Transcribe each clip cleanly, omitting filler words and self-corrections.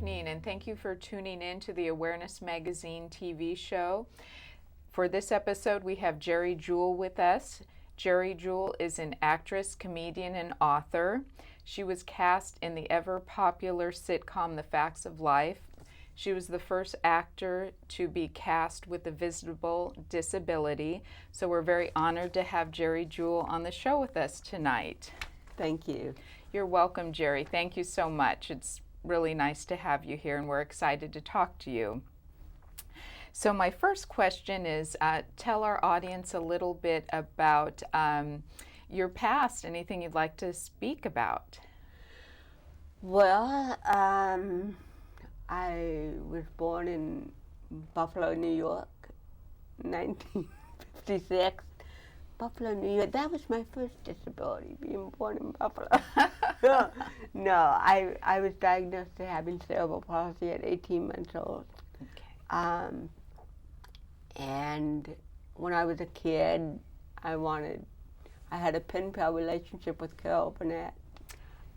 evening, and thank you for tuning in to the Awareness Magazine TV show. For this episode, we have Geri Jewell with us. Geri Jewell is an actress, comedian, and author. She was cast in the ever-popular sitcom The Facts of Life. She was the first actor to be cast with a visible disability. So we're very honored to have Geri Jewell on the show with us tonight. Thank you. You're welcome, Geri. Thank you so much. It's really nice to have you here, and we're excited to talk to you. So my first question is, tell our audience a little bit about your past, anything you'd like to speak about. Well, I was born in Buffalo, New York, 1956. Buffalo, New York, that was my first disability, being born in Buffalo. No, I was diagnosed as having cerebral palsy at 18 months old. Okay. And when I was a kid, I had a pen pal relationship with Carol Burnett.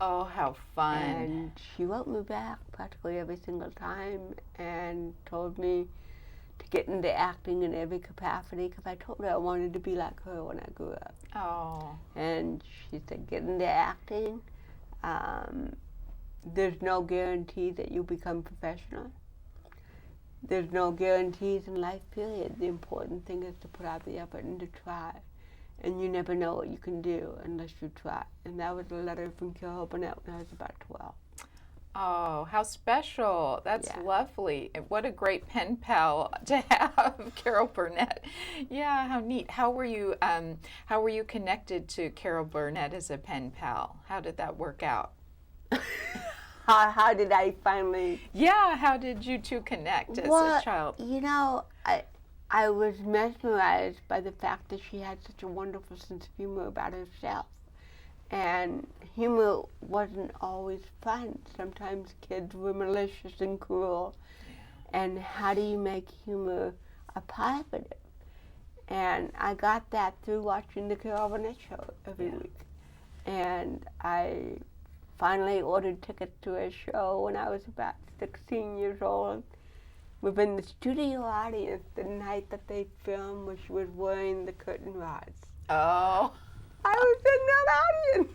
Oh, how fun. And she wrote me back practically every single time and told me to get into acting in every capacity, because I told her I wanted to be like her when I grew up. Oh. And she said, get into acting. There's no guarantee that you'll become professional. There's no guarantees in life, period. The important thing is to put out the effort and to try. And you never know what you can do unless you try. And that was a letter from Carol Burnett when I was about 12. Oh, how special. That's Yeah. lovely. And what a great pen pal to have, Carol Burnett. Yeah, how neat. How were you connected to Carol Burnett as a pen pal? How did that work out? How did I finally... Yeah, how did you two connect as a child? You know, I was mesmerized by the fact that she had such a wonderful sense of humor about herself. And humor wasn't always fun. Sometimes kids were malicious and cruel. Yeah. And how do you make humor a positive? And I got that through watching the Carol Burnett show every week. And I finally ordered tickets to her show when I was about 16 years old. We were in the studio audience the night that they filmed when she was wearing the curtain rods. Oh. I was in that audience.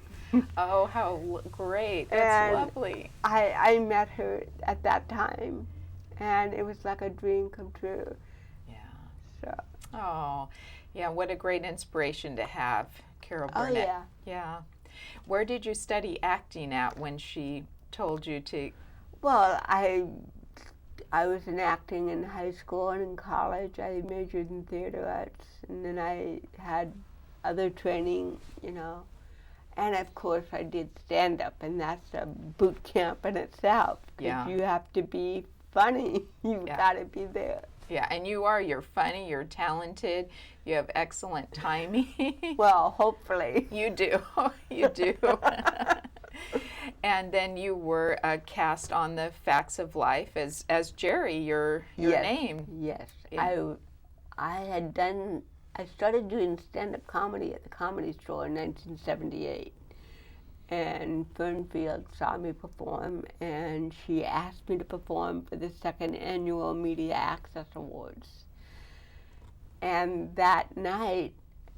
Oh, how great. That's lovely. I met her at that time, and it was like a dream come true. Yeah. So. Oh, yeah, what a great inspiration to have, Carol Burnett. Oh, yeah. Yeah. Where did you study acting at when she told you to? Well, I was in acting in high school and in college. I majored in theater arts, and then I had other training, you know. And of course I did stand-up, and that's a boot camp in itself. Yeah. Because you have to be funny. You've got to be there. Yeah, and you're funny, you're talented, you have excellent timing. Well, hopefully. You do, you do. And then you were cast on The Facts of Life as Geri, your name. Yes, Yeah. I started doing stand-up comedy at the Comedy Store in 1978. And Fernfield saw me perform, and she asked me to perform for the second annual Media Access Awards. And that night,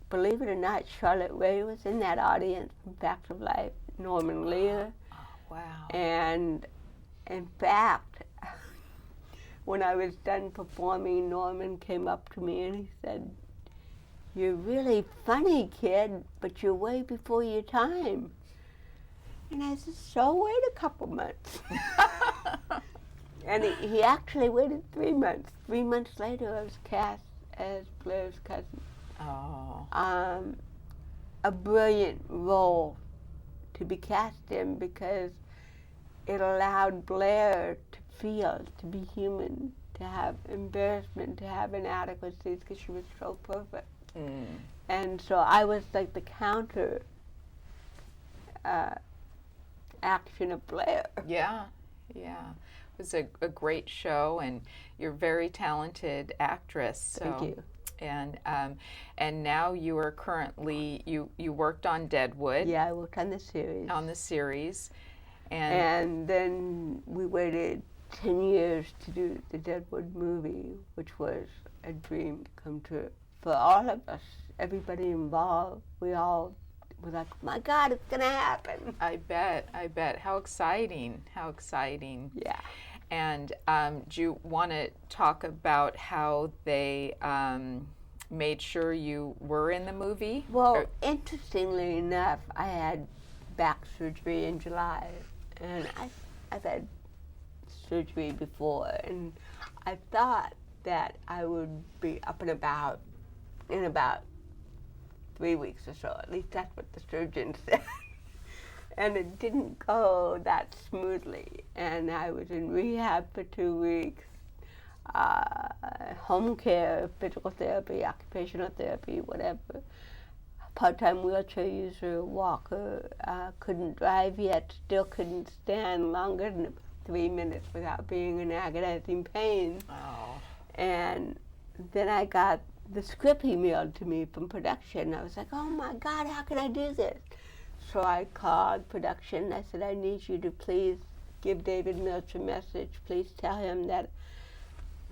believe it or not, Charlotte Ray was in that audience from Facts of Life, Norman Lear. Oh, wow. And in fact, when I was done performing, Norman came up to me and he said, "You're really funny, kid, but you're way before your time." And I said, "So wait a couple months." And he actually waited 3 months. 3 months later, I was cast as Blair's cousin. Oh. A brilliant role to be cast in, because it allowed Blair to feel, to be human, to have embarrassment, to have inadequacies, because she was so perfect. Mm. And so I was like the counter action of Blair. Yeah, yeah. It was a great show, and you're a very talented actress. So. Thank you. And now you are currently, you worked on Deadwood. Yeah, I worked on the series. On the series. And then we waited 10 years to do the Deadwood movie, which was a dream come true for all of us, everybody involved. We all were like, my God, it's going to happen. I bet. How exciting. Yeah. And do you want to talk about how they made sure you were in the movie? Well, interestingly enough, I had back surgery in July, and I've had surgery before, and I thought that I would be up and about in about 3 weeks or so. At least that's what the surgeon said. And it didn't go that smoothly, and I was in rehab for 2 weeks, home care, physical therapy, occupational therapy, whatever. Part-time wheelchair user, walker, couldn't drive yet, still couldn't stand longer than 3 minutes without being in agonizing pain. Oh. And then I got the script emailed to me from production. I was like, oh my God, how can I do this? So I called production. I said, I need you to please give David Milch a message. Please tell him that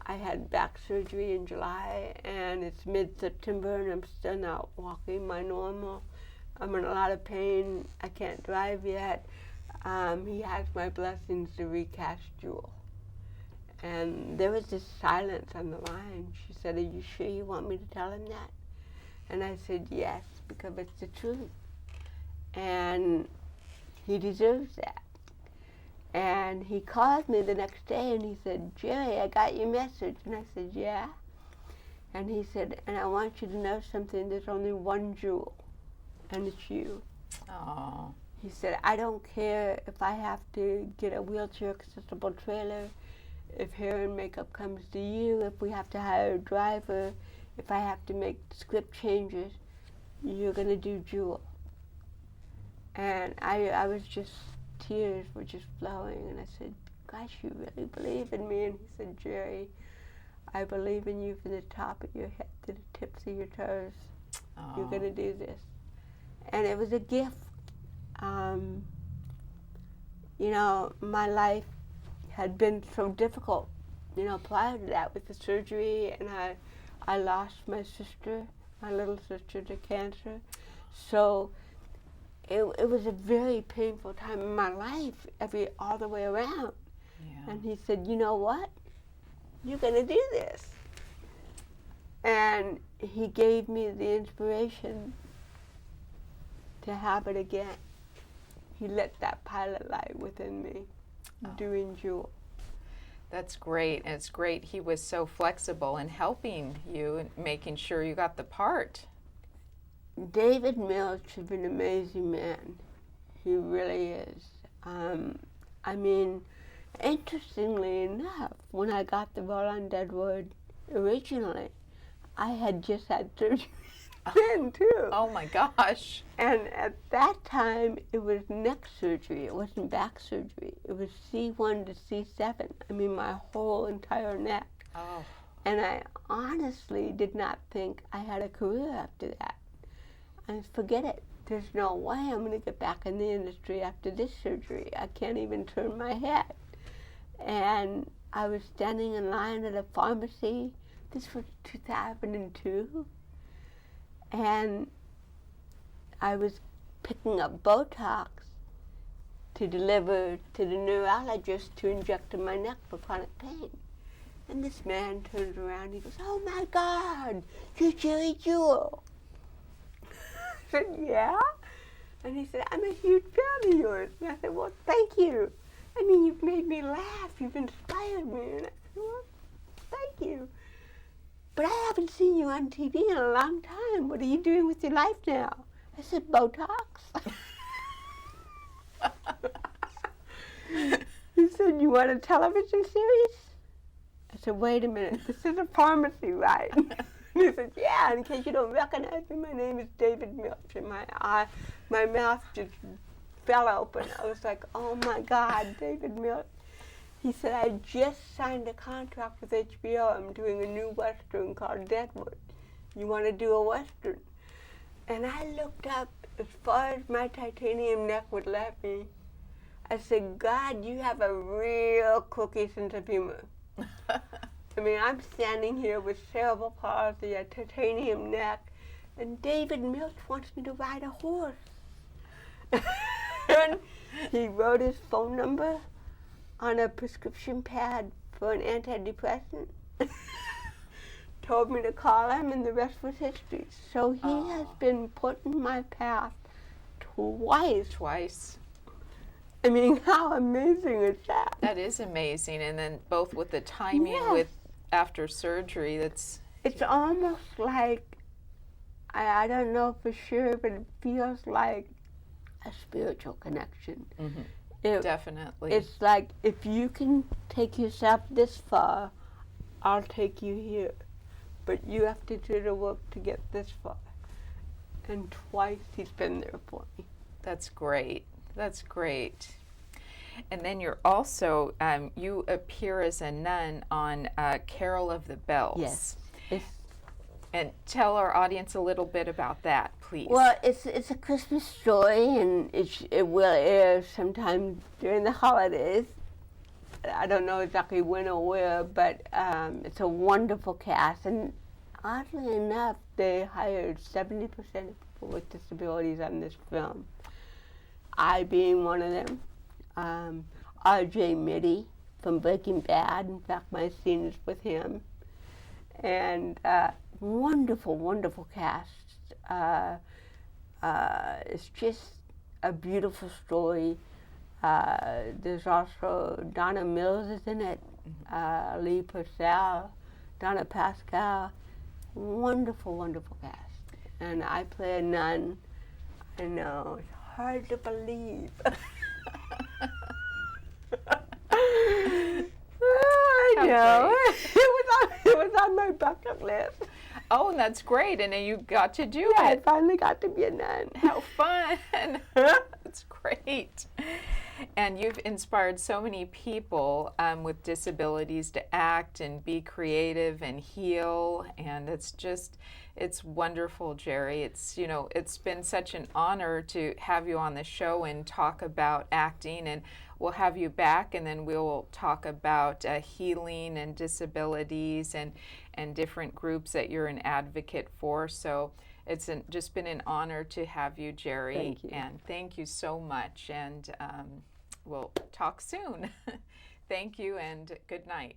I had back surgery in July, and it's mid-September, and I'm still not walking my normal. I'm in a lot of pain. I can't drive yet. He has my blessings to recast Jewel. And there was this silence on the line. She said, are you sure you want me to tell him that? And I said, yes, because it's the truth. And he deserves that. And he called me the next day and he said, Geri, I got your message. And I said, yeah. And he said, and I want you to know something, there's only one Jewel, and it's you. Oh. He said, I don't care if I have to get a wheelchair accessible trailer, if hair and makeup comes to you, if we have to hire a driver, if I have to make script changes, you're going to do Jewel. And I was just, tears were just flowing, and I said, gosh, you really believe in me? And he said, Geri, I believe in you from the top of your head to the tips of your toes. Oh. You're going to do this. And it was a gift. You know, my life had been so difficult, you know, prior to that with the surgery, and I lost my sister, my little sister, to cancer. So it was a very painful time in my life, all the way around. Yeah. And he said, you know what? You're going to do this. And he gave me the inspiration to have it again. He lit that pilot light within me, doing Jewel. That's great. And it's great he was so flexible in helping you and making sure you got the part. David Milch is an amazing man. He really is. I mean, interestingly enough, when I got the role on Deadwood originally, I had just had surgery then too. Oh my gosh. And at that time, it was neck surgery. It wasn't back surgery. It was C1 to C7. I mean, my whole entire neck. Oh. And I honestly did not think I had a career after that. And forget it. There's no way I'm going to get back in the industry after this surgery. I can't even turn my head. And I was standing in line at a pharmacy. This was 2002. And I was picking up Botox to deliver to the neurologist to inject in my neck for chronic pain. And this man turns around and he goes, oh my God, you're Geri Jewell. I said, yeah? And he said, I'm a huge fan of yours. And I said, well, thank you. I mean, you've made me laugh. You've inspired me. And I said, well, thank you. But I haven't seen you on TV in a long time. What are you doing with your life now? I said, Botox. He said, you want a television series? I said, wait a minute. This is a pharmacy, right? And he said, yeah, in case you don't recognize me, my name is David Milch. And my mouth just fell open. I was like, oh my God, David Milch. He said, I just signed a contract with HBO. I'm doing a new Western called Deadwood. You want to do a Western? And I looked up as far as my titanium neck would let me. I said, God, you have a real quirky sense of humor. I mean, I'm standing here with cerebral palsy, a titanium neck, and David Milch wants me to ride a horse. And he wrote his phone number on a prescription pad for an antidepressant. Told me to call him, and the rest was history. So he has been put in my path twice. I mean, how amazing is that? That is amazing. And then both with the timing with after surgery, it's almost like, I don't know for sure, but it feels like a spiritual connection. Definitely. It's like, if you can take yourself this far, I'll take you here. But you have to do the work to get this far. And twice he's been there for me. That's great. That's great. And then you're also, you appear as a nun on Carol of the Bells. Yes. And tell our audience a little bit about that, please. Well, it's a Christmas story, and it will air sometime during the holidays. I don't know exactly when or where, but it's a wonderful cast. And oddly enough, they hired 70% of people with disabilities on this film. I being one of them. R.J. Mitty from Breaking Bad. In fact, my scene is with him. And wonderful, wonderful cast. It's just a beautiful story. There's also Donna Mills is in it, Lee Purcell, Donna Pascal. Wonderful, wonderful cast. And I play a nun. I know, it's hard to believe. I know. It was on my bucket list. Oh, and that's great. And then you got to do I it. finally got to be a nun. How fun. That's great. And you've inspired so many people with disabilities to act and be creative and heal. And it's wonderful, Geri. It's been such an honor to have you on the show and talk about acting. And we'll have you back, and then we'll talk about healing and disabilities and different groups that you're an advocate for. So it's just been an honor to have you, Geri. Thank you. And thank you so much. And we'll talk soon. Thank you, and good night.